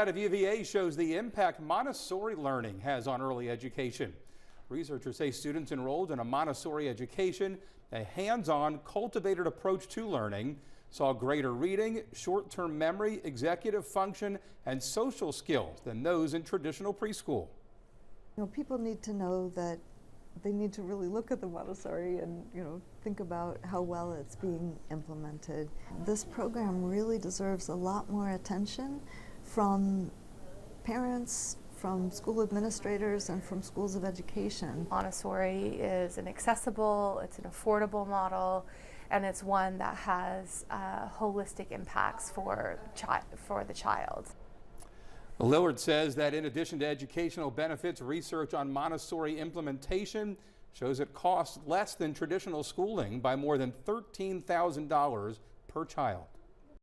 Out of UVA shows the impact Montessori learning has on early education. Researchers say students enrolled in a Montessori education, a hands-on, cultivated approach to learning, saw greater reading, short-term memory, executive function, and social skills than those in traditional preschool. You know, people need to know that they need to really look at the Montessori and, think about how well it's being implemented. This program really deserves a lot more attention from parents, from school administrators, and from schools of education. Montessori is an accessible, it's an affordable model, and it's one that has holistic impacts for the child. Lillard says that in addition to educational benefits, research on Montessori implementation shows it costs less than traditional schooling by more than $13,000 per child.